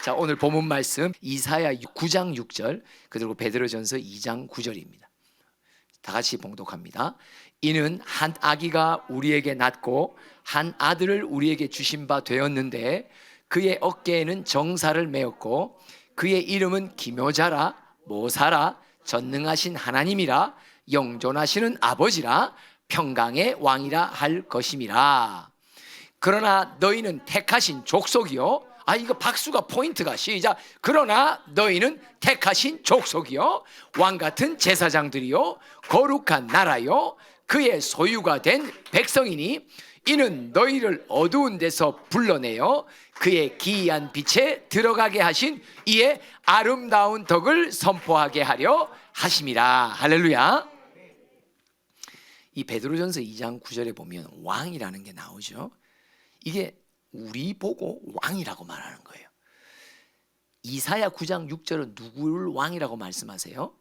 자, 오늘 본문 말씀 이사야 9장 6절 그리고 베드로전서 2장 9절입니다. 다 같이 봉독합니다. 이는 한 아기가 우리에게 낳고 한 아들을 우리에게 주신 바 되었는데 그의 어깨에는 정사를 메었고 그의 이름은 기묘자라 모사라 전능하신 하나님이라 영존하시는 아버지라 평강의 왕이라 할 것임이라. 그러나 너희는 택하신 족속이요. 이거 박수가 포인트가. 시작. 그러나 너희는 택하신 족속이요 왕같은 제사장들이요 거룩한 나라요 그의 소유가 된 백성이니 이는 너희를 어두운 데서 불러내어 그의 기이한 빛에 들어가게 하신 이의 아름다운 덕을 선포하게 하려 하심이라. 할렐루야. 이 베드로전서 2장 9절에 보면 왕이라는 게 나오죠. 이게 우리 보고 왕이라고 말하는 거예요. 이사야 9장 6절은 누구를 왕이라고 말씀하세요?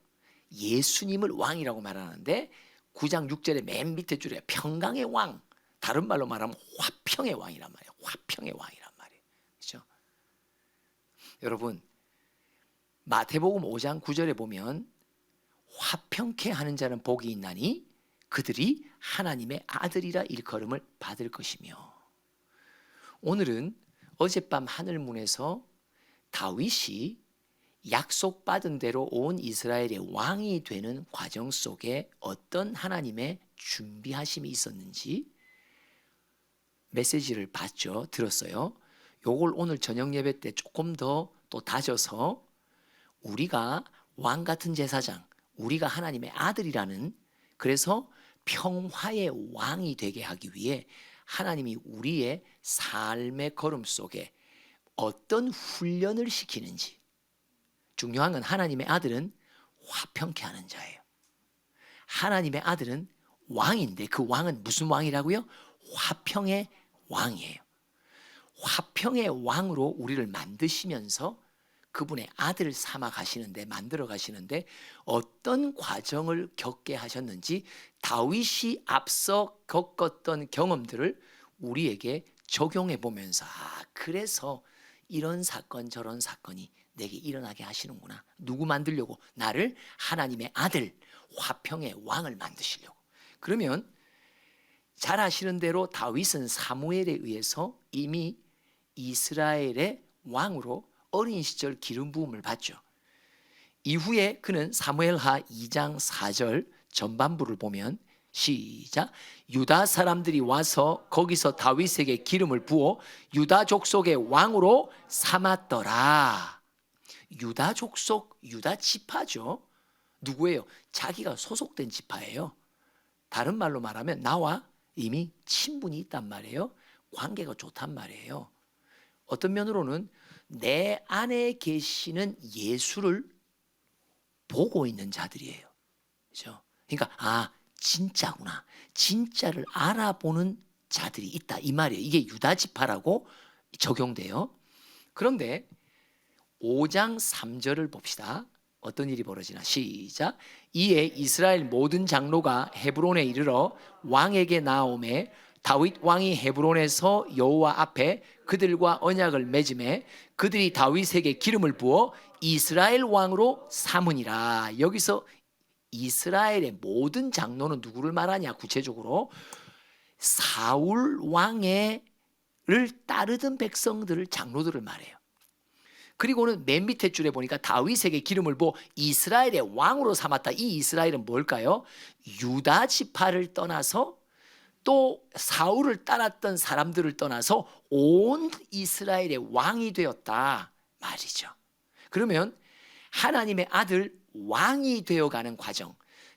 예수님을 왕이라고 말하는데 9장 6절의 맨 밑에 줄에 평강의 왕, 다른 말로 말하면 화평의 왕이란 말이에요. 화평의 왕이란 말이에요. 그렇죠? 여러분, 마태복음 5장 9절에 보면 화평케 하는 자는 복이 있나니 그들이 하나님의 아들이라 일컬음을 받을 것이며. 오늘은 어젯밤 하늘문에서 다윗이 약속받은 대로 온 이스라엘의 왕이 되는 과정 속에 어떤 하나님의 준비하심이 있었는지 메시지를 봤죠. 들었어요. 요걸 오늘 저녁 예배 때 조금 더 또 다져서 우리가 왕 같은 제사장, 우리가 하나님의 아들이라는, 그래서 평화의 왕이 되게 하기 위해 하나님이 우리의 삶의 걸음 속에 어떤 훈련을 시키는지. 중요한 건 하나님의 아들은 화평케 하는 자예요. 하나님의 아들은 왕인데 그 왕은 무슨 왕이라고요? 화평의 왕이에요. 화평의 왕으로 우리를 만드시면서 그분의 아들 삼아 가시는데, 만들어 가시는데 어떤 과정을 겪게 하셨는지 다윗이 앞서 겪었던 경험들을 우리에게 적용해 보면서 그래서 이런 사건 저런 사건이 내게 일어나게 하시는구나. 누구 만들려고? 나를 하나님의 아들 화평의 왕을 만드시려고. 그러면 잘 아시는 대로 다윗은 사무엘에 의해서 이미 이스라엘의 왕으로 어린 시절 기름 부음을 받죠. 이후에 그는 사무엘하 2장 4절 전반부를 보면 시작. 유다 사람들이 와서 거기서 다윗에게 기름을 부어 유다 족속의 왕으로 삼았더라. 유다 족속, 유다 지파죠. 누구예요? 자기가 소속된 지파예요. 다른 말로 말하면 나와 이미 친분이 있단 말이에요. 관계가 좋단 말이에요. 어떤 면으로는 내 안에 계시는 예수를 보고 있는 자들이에요. 그렇죠? 그러니까 진짜구나. 진짜를 알아보는 자들이 있다 이 말이에요. 이게 유다 지파라고 적용돼요. 그런데 5장 3절을 봅시다. 어떤 일이 벌어지나. 시작. 이에 이스라엘 모든 장로가 헤브론에 이르러 왕에게 나오매 다윗 왕이 헤브론에서 여호와 앞에 그들과 언약을 맺음에 그들이 다윗에게 기름을 부어 이스라엘 왕으로 삼으니라. 여기서 이스라엘의 모든 장로는 누구를 말하냐? 구체적으로 사울 왕을 따르던 백성들을, 장로들을 말해요. 그리고는 맨 밑에 줄에 보니까 다윗에게 기름을 부어 이스라엘의 왕으로 삼았다. 이 이스라엘은 뭘까요? 유다 지파를 떠나서 또 사울을 따랐던 사람들을 떠나서 온 이스라엘의 왕이 되었다 말이죠. 그러면 하나님의 아들 왕이 되어가는 과정,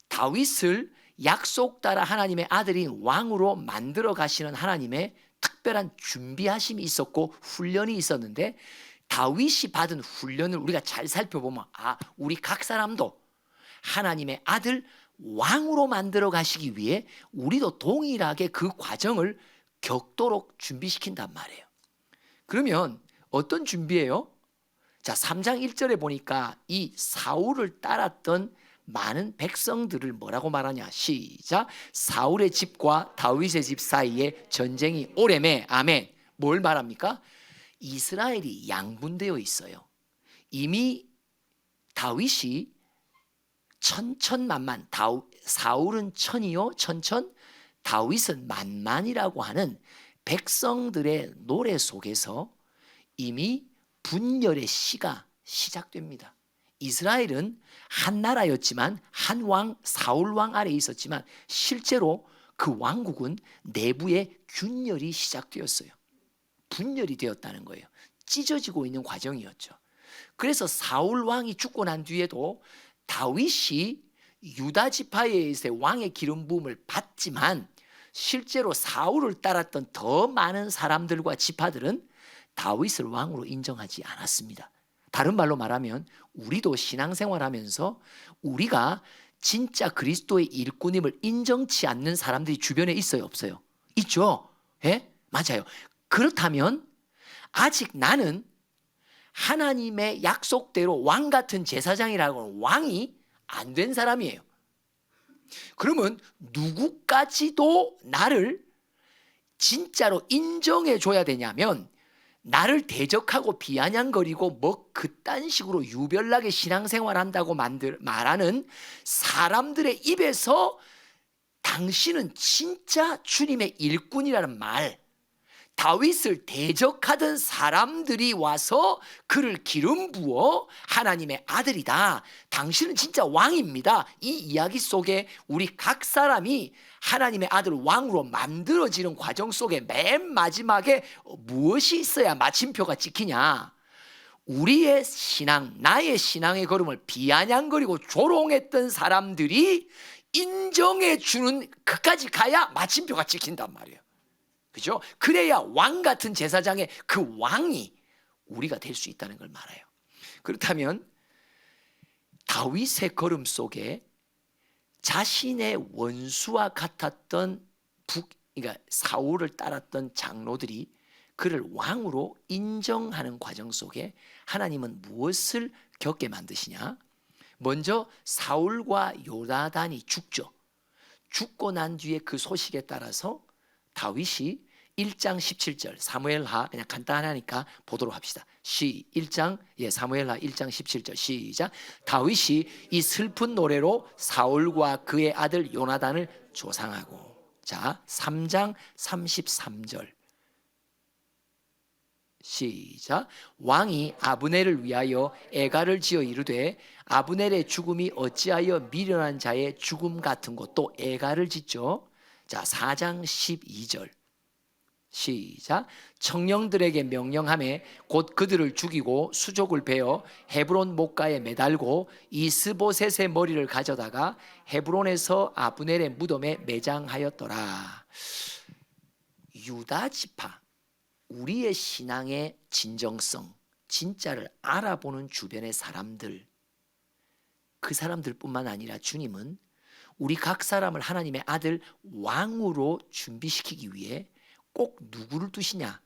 다윗을 약속 따라 하나님의 아들인 왕으로 만들어 가시는 하나님의 특별한 준비하심이 있었고 훈련이 있었는데, 다윗이 받은 훈련을 우리가 잘 살펴보면 우리 각 사람도 하나님의 아들 왕으로 만들어 가시기 위해 우리도 동일하게 그 과정을 겪도록 준비시킨단 말이에요. 그러면 어떤 준비예요? 자, 3장 1절에 보니까 이 사울을 따랐던 많은 백성들을 뭐라고 말하냐? 시작. 사울의 집과 다윗의 집 사이에 전쟁이 오래매. 아멘. 뭘 말합니까? 이스라엘이 양분되어 있어요. 이미 다윗이 천천만만, 사울은 천이요 천천, 다윗은 만만이라고 하는 백성들의 노래 속에서 이미 분열의 시가 시작됩니다. 이스라엘은 한 나라였지만 한 왕, 사울 왕 아래에 있었지만 실제로 그 왕국은 내부에 균열이 시작되었어요. 분열이 되었다는 거예요. 찢어지고 있는 과정이었죠. 그래서 사울 왕이 죽고 난 뒤에도 다윗이 유다 지파에서의 왕의 기름 부음을 받지만 실제로 사울을 따랐던 더 많은 사람들과 지파들은 다윗을 왕으로 인정하지 않았습니다. 다른 말로 말하면 우리도 신앙생활하면서 우리가 진짜 그리스도의 일꾼임을 인정치 않는 사람들이 주변에 있어요, 없어요? 있죠. 예? 맞아요. 그렇다면 아직 나는 하나님의 약속대로 왕 같은 제사장이라고 하는 왕이 안 된 사람이에요. 그러면 누구까지도 나를 진짜로 인정해 줘야 되냐면 나를 대적하고 비아냥거리고 뭐 그딴 식으로 유별나게 신앙생활 한다고 말하는 사람들의 입에서 당신은 진짜 주님의 일꾼이라는 말, 다윗을 대적하던 사람들이 와서 그를 기름 부어 하나님의 아들이다, 당신은 진짜 왕입니다, 이 이야기 속에 우리 각 사람이 하나님의 아들 왕으로 만들어지는 과정 속에 맨 마지막에 무엇이 있어야 마침표가 찍히냐? 우리의 신앙, 나의 신앙의 걸음을 비아냥거리고 조롱했던 사람들이 인정해 주는 그까지 가야 마침표가 찍힌단 말이에요. 그죠? 그래야 왕 같은 제사장의 그 왕이 우리가 될 수 있다는 걸 말해요. 그렇다면 다윗의 걸음 속에 자신의 원수와 같았던 그러니까 사울을 따랐던 장로들이 그를 왕으로 인정하는 과정 속에 하나님은 무엇을 겪게 만드시냐? 먼저 사울과 요나단이 죽죠. 죽고 난 뒤에 그 소식에 따라서 다윗이 1장 17절 사무엘하, 그냥 간단하니까 보도록 합시다. 1장 사무엘하 1장 17절 시작. 다윗이 이 슬픈 노래로 사울과 그의 아들 요나단을 조상하고. 자, 3장 33절 시작. 왕이 아브넬을 위하여 애가를 지어 이르되 아브넬의 죽음이 어찌하여 미련한 자의 죽음 같은 것, 또 애가를 짓죠. 자, 4장 12절 시작. 청령들에게 명령하매 곧 그들을 죽이고 수족을 베어 헤브론 목가에 매달고 이스보셋의 머리를 가져다가 헤브론에서 아브넬의 무덤에 매장하였더라. 유다 지파, 우리의 신앙의 진정성, 진짜를 알아보는 주변의 사람들, 그 사람들뿐만 아니라 주님은 우리 각 사람을 하나님의 아들 왕으로 준비시키기 위해 꼭 누구를 두시냐?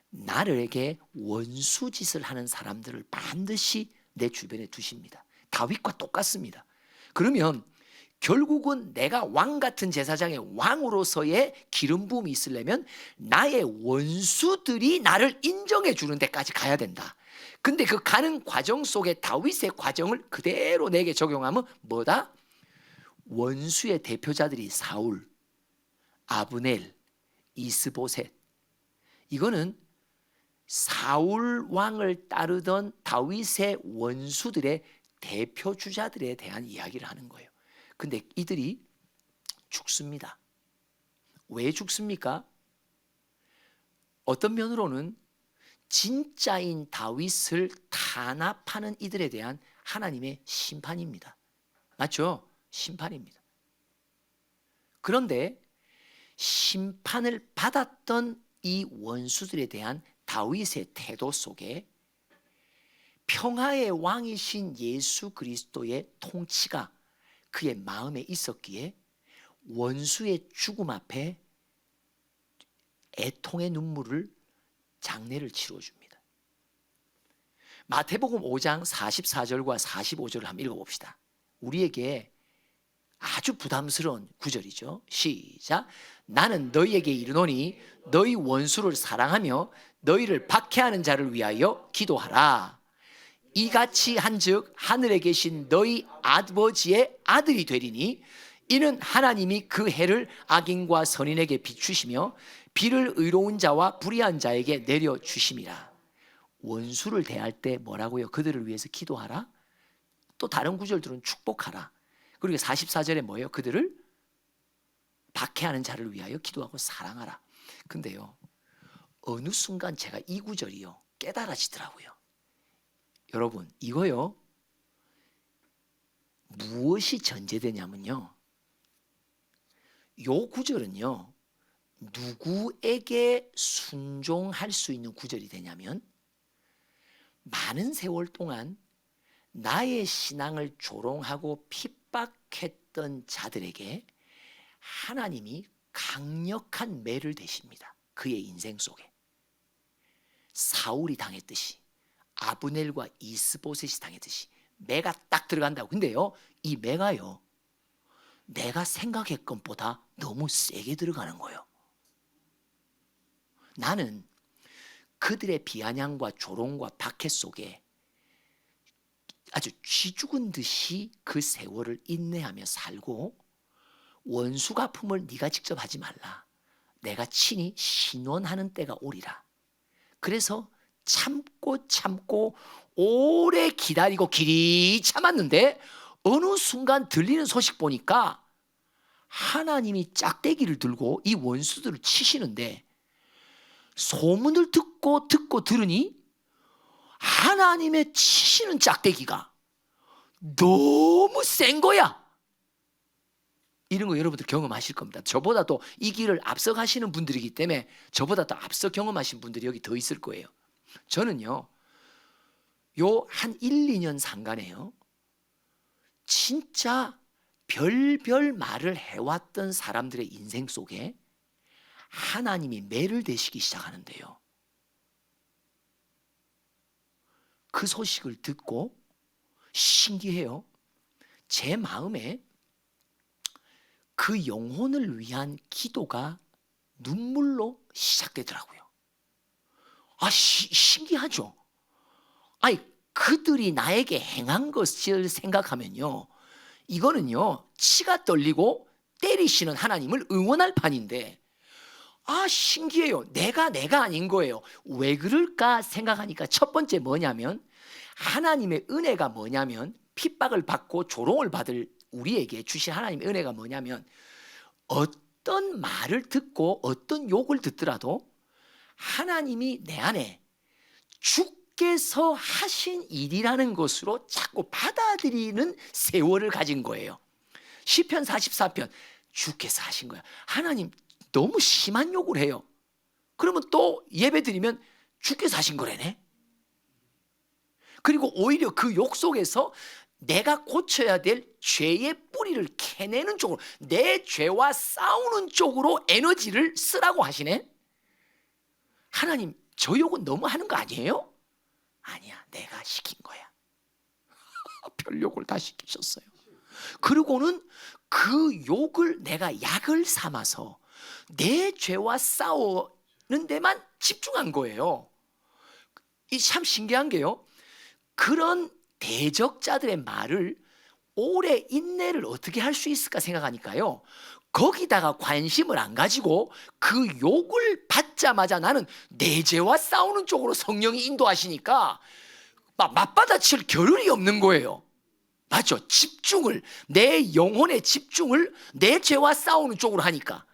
나에게 원수짓을 하는 사람들을 반드시 내 주변에 두십니다. 다윗과 똑같습니다. 그러면 결국은 내가 왕 같은 제사장의 왕으로서의 기름 부음이 있으려면 나의 원수들이 나를 인정해 주는 데까지 가야 된다. 근데 그 가는 과정 속에 다윗의 과정을 그대로 내게 적용하면 뭐다? 원수의 대표자들이 사울, 아브넬, 이스보셋. 이거는 사울 왕을 따르던 다윗의 원수들의 대표 주자들에 대한 이야기를 하는 거예요. 근데 이들이 죽습니다. 왜 죽습니까? 어떤 면으로는 진짜인 다윗을 탄압하는 이들에 대한 하나님의 심판입니다. 맞죠? 심판입니다. 그런데 심판을 받았던 이 원수들에 대한 다윗의 태도 속에 평화의 왕이신 예수 그리스도의 통치가 그의 마음에 있었기에 원수의 죽음 앞에 애통의 눈물을, 장례를 치러줍니다. 마태복음 5장 44절과 45절을 한번 읽어봅시다. 우리에게 아주 부담스러운 구절이죠. 시작. 나는 너희에게 이르노니 너희 원수를 사랑하며 너희를 박해하는 자를 위하여 기도하라. 이같이 한즉 하늘에 계신 너희 아버지의 아들이 되리니 이는 하나님이 그 해를 악인과 선인에게 비추시며 비를 의로운 자와 불의한 자에게 내려주심이라. 원수를 대할 때 뭐라고요? 그들을 위해서 기도하라. 또 다른 구절들은 축복하라. 그리고 44절에 뭐예요? 그들을 박해하는 자를 위하여 기도하고 사랑하라. 근데요, 어느 순간 제가 이 구절이요 깨달아지더라고요. 여러분, 이거요 무엇이 전제되냐면요, 요 구절은요 누구에게 순종할 수 있는 구절이 되냐면, 많은 세월 동안 나의 신앙을 조롱하고 핍박했던 자들에게 하나님이 강력한 매를 대십니다. 그의 인생 속에 사울이 당했듯이, 아브넬과 이스보셋이 당했듯이 매가 딱 들어간다고. 근데요, 이 매가요 내가 생각했건 보다 너무 세게 들어가는 거예요. 나는 그들의 비아냥과 조롱과 박해 속에 아주 쥐 죽은 듯이 그 세월을 인내하며 살고, 원수 갚음을 네가 직접 하지 말라, 내가 친히 신원하는 때가 오리라. 그래서 참고 오래 기다리고 길이 참았는데, 어느 순간 들리는 소식 보니까 하나님이 짝대기를 들고 이 원수들을 치시는데, 소문을 듣고 들으니 하나님의 치시는 짝대기가 너무 센 거야. 이런 거 여러분들 경험하실 겁니다. 저보다도 이 길을 앞서 가시는 분들이기 때문에 저보다 더 앞서 경험하신 분들이 여기 더 있을 거예요. 저는요 요 한 1, 2년 상간에요 진짜 별별 말을 해왔던 사람들의 인생 속에 하나님이 매를 대시기 시작하는데요, 그 소식을 듣고 신기해요. 제 마음에 그 영혼을 위한 기도가 눈물로 시작되더라고요. 신기하죠? 그들이 나에게 행한 것을 생각하면요, 이거는요 치가 떨리고 때리시는 하나님을 응원할 판인데, 신기해요. 내가 아닌 거예요. 왜 그럴까 생각하니까 첫 번째 뭐냐면, 하나님의 은혜가 뭐냐면, 핍박을 받고 조롱을 받을 우리에게 주신 하나님의 은혜가 뭐냐면, 어떤 말을 듣고 어떤 욕을 듣더라도 하나님이 내 안에 주께서 하신 일이라는 것으로 자꾸 받아들이는 세월을 가진 거예요. 시편 44편 주께서 하신 거야. 하나님 너무 심한 욕을 해요. 그러면 또 예배 드리면 주께서 하신 거래네. 그리고 오히려 그 욕 속에서 내가 고쳐야 될 죄의 뿌리를 캐내는 쪽으로, 내 죄와 싸우는 쪽으로 에너지를 쓰라고 하시네. 하나님, 저 욕은 너무 하는 거 아니에요? 아니야, 내가 시킨 거야. 별 욕을 다 시키셨어요. 그리고는 그 욕을 내가 약을 삼아서 내 죄와 싸우는 데만 집중한 거예요. 이 참 신기한 게요, 그런 대적자들의 말을 오래 인내를 어떻게 할 수 있을까 생각하니까요, 거기다가 관심을 안 가지고 그 욕을 받자마자 나는 내 죄와 싸우는 쪽으로 성령이 인도하시니까 맞받아칠 겨를이 없는 거예요. 맞죠? 집중을, 내 영혼의 집중을 내 죄와 싸우는 쪽으로 하니까.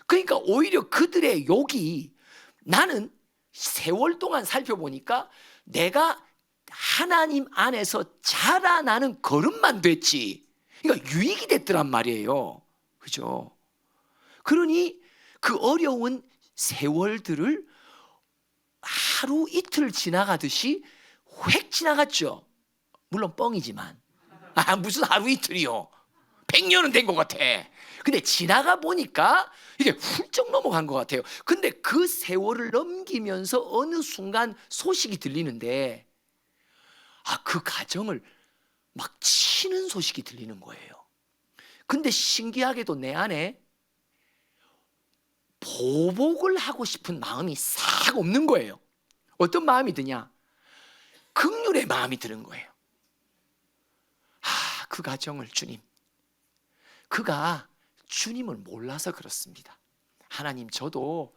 그러니까 오히려 그들의 욕이, 나는 세월 동안 살펴보니까 내가 하나님 안에서 자라나는 걸음만 됐지, 그러니까 유익이 됐더란 말이에요. 그죠? 그러니 그 어려운 세월들을 하루 이틀 지나가듯이 획 지나갔죠. 물론 뻥이지만. 무슨 하루 이틀이요, 100년은 된 것 같아. 근데 지나가 보니까 이게 훌쩍 넘어간 것 같아요. 근데 그 세월을 넘기면서 어느 순간 소식이 들리는데, 그 가정을 막 치는 소식이 들리는 거예요. 근데 신기하게도 내 안에 보복을 하고 싶은 마음이 싹 없는 거예요. 어떤 마음이 드냐? 긍휼의 마음이 드는 거예요. 그 가정을 주님, 그가 주님을 몰라서 그렇습니다. 하나님, 저도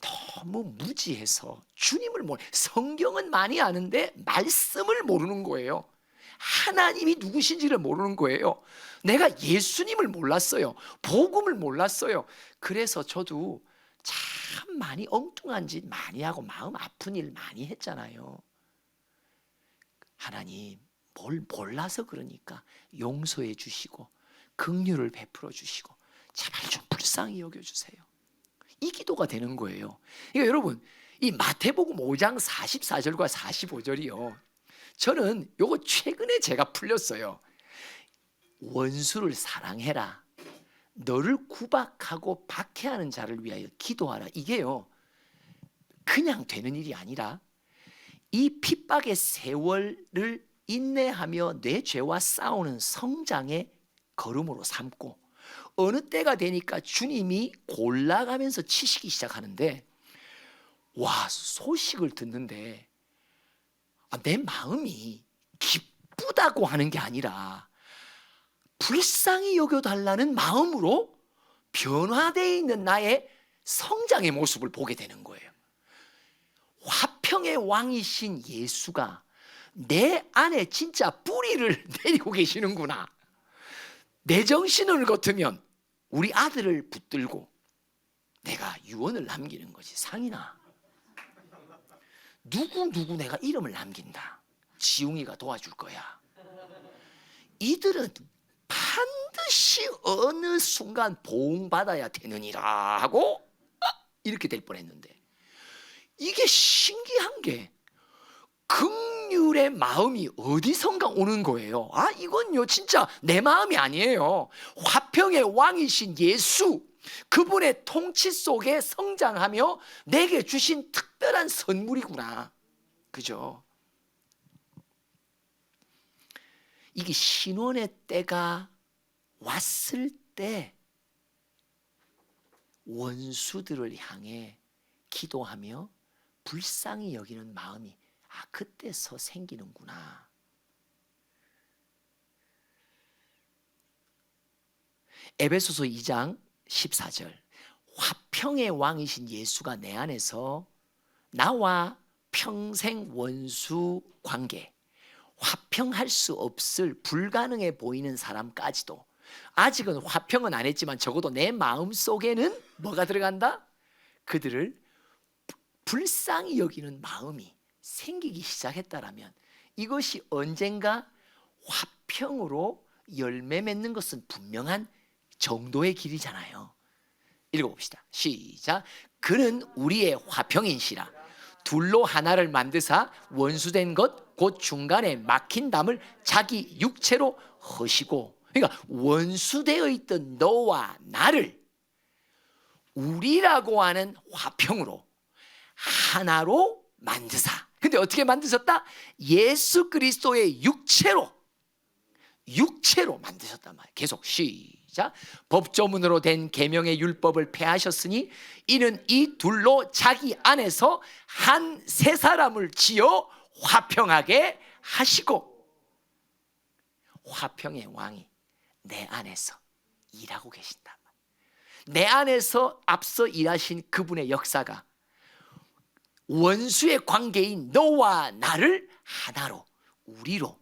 너무 무지해서 주님을 성경은 많이 아는데 말씀을 모르는 거예요. 하나님이 누구신지를 모르는 거예요. 내가 예수님을 몰랐어요. 복음을 몰랐어요. 그래서 저도 참 많이 엉뚱한 짓 많이 하고 마음 아픈 일 많이 했잖아요. 하나님, 뭘 몰라서 그러니까 용서해 주시고 긍휼을 베풀어 주시고 제발 좀 불쌍히 여겨주세요. 이 기도가 되는 거예요. 그러니까 여러분, 이 마태복음 5장 44절과 45절이요, 저는 요거 최근에 제가 풀렸어요. 원수를 사랑해라, 너를 구박하고 박해하는 자를 위하여 기도하라. 이게요, 그냥 되는 일이 아니라 이 핍박의 세월을 인내하며 내 죄와 싸우는 성장의 걸음으로 삼고, 어느 때가 되니까 주님이 골라가면서 치시기 시작하는데, 와, 소식을 듣는데 내 마음이 기쁘다고 하는 게 아니라 불쌍히 여겨달라는 마음으로 변화되어 있는 나의 성장의 모습을 보게 되는 거예요. 화평의 왕이신 예수가 내 안에 진짜 뿌리를 내리고 계시는구나. 내 정신을 같으면 우리 아들을 붙들고 내가 유언을 남기는 거지. 상인아, 누구 내가 이름을 남긴다. 지웅이가 도와줄 거야. 이들은 반드시 어느 순간 보응받아야 되느니라 하고 이렇게 될 뻔했는데, 이게 신기한 게 긍휼의 마음이 어디선가 오는 거예요. 이건요 진짜 내 마음이 아니에요. 화평의 왕이신 예수, 그분의 통치 속에 성장하며 내게 주신 특별한 선물이구나. 그죠? 이게 신원의 때가 왔을 때 원수들을 향해 기도하며 불쌍히 여기는 마음이 그때서 생기는구나. 에베소서 2장 14절, 화평의 왕이신 예수가 내 안에서 나와 평생 원수 관계, 화평할 수 없을 불가능해 보이는 사람까지도, 아직은 화평은 안 했지만 적어도 내 마음 속에는 뭐가 들어간다? 그들을 불쌍히 여기는 마음이 생기기 시작했다라면, 이것이 언젠가 화평으로 열매 맺는 것은 분명한 정도의 길이잖아요. 읽어봅시다. 시작. 그는 우리의 화평인시라. 둘로 하나를 만드사 원수된 것 곧 중간에 막힌 담을 자기 육체로 허시고, 그러니까 원수되어 있던 너와 나를 우리라고 하는 화평으로 하나로 만드사. 근데 어떻게 만드셨다? 예수 그리스도의 육체로 만드셨단 말이에요. 계속 시작. 법조문으로 된 계명의 율법을 폐하셨으니 이는 이 둘로 자기 안에서 한 새 사람을 지어 화평하게 하시고, 화평의 왕이 내 안에서 일하고 계신단 말이에요. 내 안에서 앞서 일하신 그분의 역사가 원수의 관계인 너와 나를 하나로, 우리로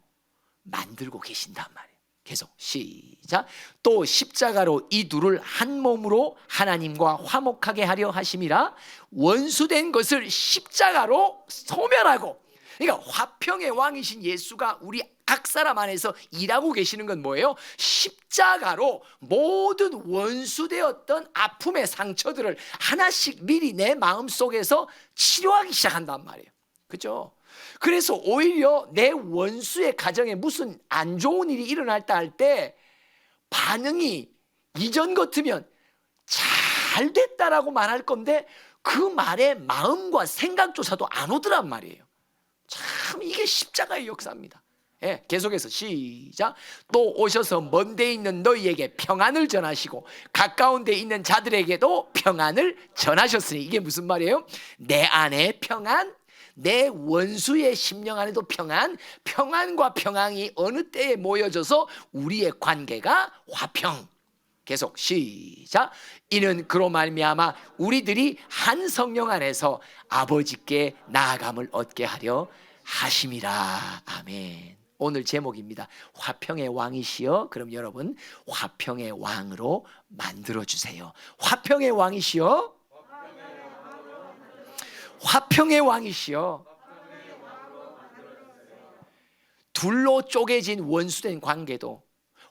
만들고 계신단 말이에요. 계속 시작. 또 십자가로 이 둘을 한 몸으로 하나님과 화목하게 하려 하심이라. 원수된 것을 십자가로 소멸하고, 그러니까 화평의 왕이신 예수가 우리 각 사람 안에서 일하고 계시는 건 뭐예요? 십자가로 모든 원수되었던 아픔의 상처들을 하나씩 미리 내 마음속에서 치료하기 시작한단 말이에요. 그렇죠? 그래서 오히려 내 원수의 가정에 무슨 안 좋은 일이 일어났다 할 때 반응이 이전 같으면 잘 됐다라고 말할 건데 그 말에 마음과 생각조차도 안 오더란 말이에요. 참 이게 십자가의 역사입니다. 계속해서 시작. 또 오셔서 먼 데 있는 너희에게 평안을 전하시고 가까운 데 있는 자들에게도 평안을 전하셨으니, 이게 무슨 말이에요? 내 안에 평안, 내 원수의 심령 안에도 평안, 평안과 평안이 어느 때에 모여져서 우리의 관계가 화평. 계속 시작. 이는 그로 말미암아 우리들이 한 성령 안에서 아버지께 나아감을 얻게 하려 하심이라. 아멘. 오늘 제목입니다. 화평의 왕이시여. 그럼 여러분 화평의 왕으로 만들어주세요. 화평의 왕이시여. 화평의 왕이시여. 둘로 쪼개진 원수된 관계도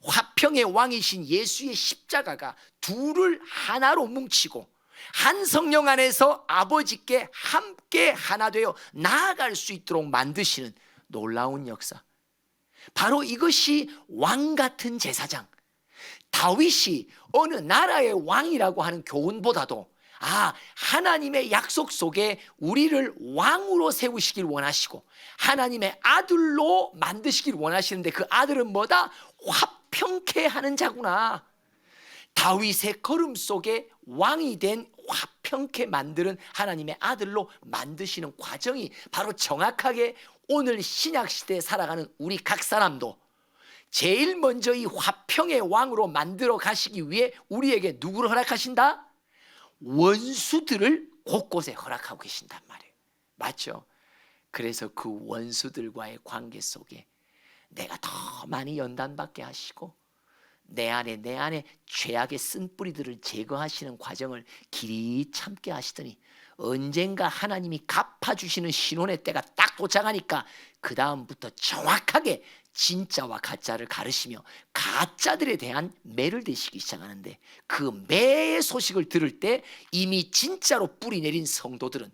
화평의 왕이신 예수의 십자가가 둘을 하나로 뭉치고 한 성령 안에서 아버지께 함께 하나 되어 나아갈 수 있도록 만드시는 놀라운 역사. 바로 이것이 왕 같은 제사장, 다윗이 어느 나라의 왕이라고 하는 교훈보다도 하나님의 약속 속에 우리를 왕으로 세우시길 원하시고 하나님의 아들로 만드시길 원하시는데 그 아들은 뭐다? 화평케 하는 자구나. 다윗의 걸음 속에 왕이 된 화평케 만드는 하나님의 아들로 만드시는 과정이 바로 정확하게 오늘 신약시대에 살아가는 우리 각 사람도 제일 먼저 이 화평의 왕으로 만들어 가시기 위해 우리에게 누구를 허락하신다? 원수들을 곳곳에 허락하고 계신단 말이에요. 맞죠? 그래서 그 원수들과의 관계 속에 내가 더 많이 연단받게 하시고 내 안에 죄악의 쓴뿌리들을 제거하시는 과정을 길이 참게 하시더니 언젠가 하나님이 갚아주시는 신혼의 때가 딱 도착하니까 그 다음부터 정확하게 진짜와 가짜를 가르시며 가짜들에 대한 매를 대시기 시작하는데 그 매의 소식을 들을 때 이미 진짜로 뿌리 내린 성도들은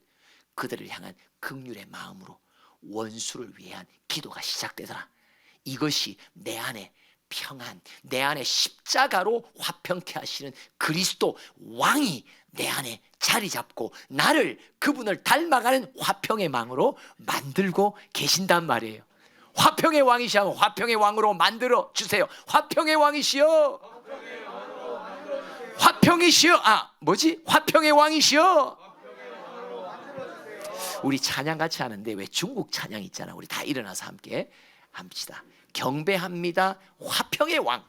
그들을 향한 긍휼의 마음으로 원수를 위한 기도가 시작되더라. 이것이 내 안에 평안, 내 안에 십자가로 화평케 하시는 그리스도 왕이 내 안에 자리 잡고 나를 그분을 닮아가는 화평의 왕으로 만들고 계신단 말이에요. 화평의 왕이시여, 화평의 왕으로 만들어 주세요. 화평의 왕이시여, 화평이시여, 화평의 왕이시여. 우리 찬양 같이 하는데 왜 중국 찬양 있잖아. 우리 다 일어나서 함께 합시다. 경배합니다. 화평의 왕.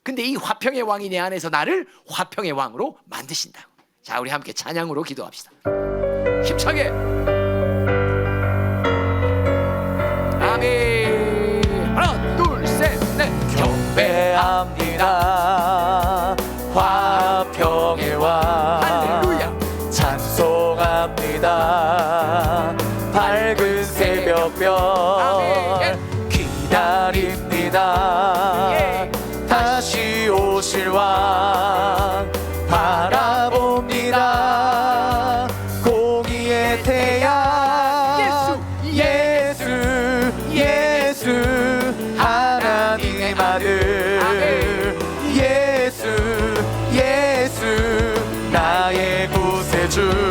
근데 이 화평의 왕이 내 안에서 나를 화평의 왕으로 만드신다. 자, 우리 함께 찬양으로 기도합시다. 힘차게. 아멘. 하나, 둘, 셋, 넷. 경배합니다. 화평의 왕. 할렐루야. 찬송합니다. 밝은 새벽별. 아멘. 기다립니다. 다시 오실 왕 바라봅니다. 공의의 태양 예수 하나님의 아들 예수 나의 구세주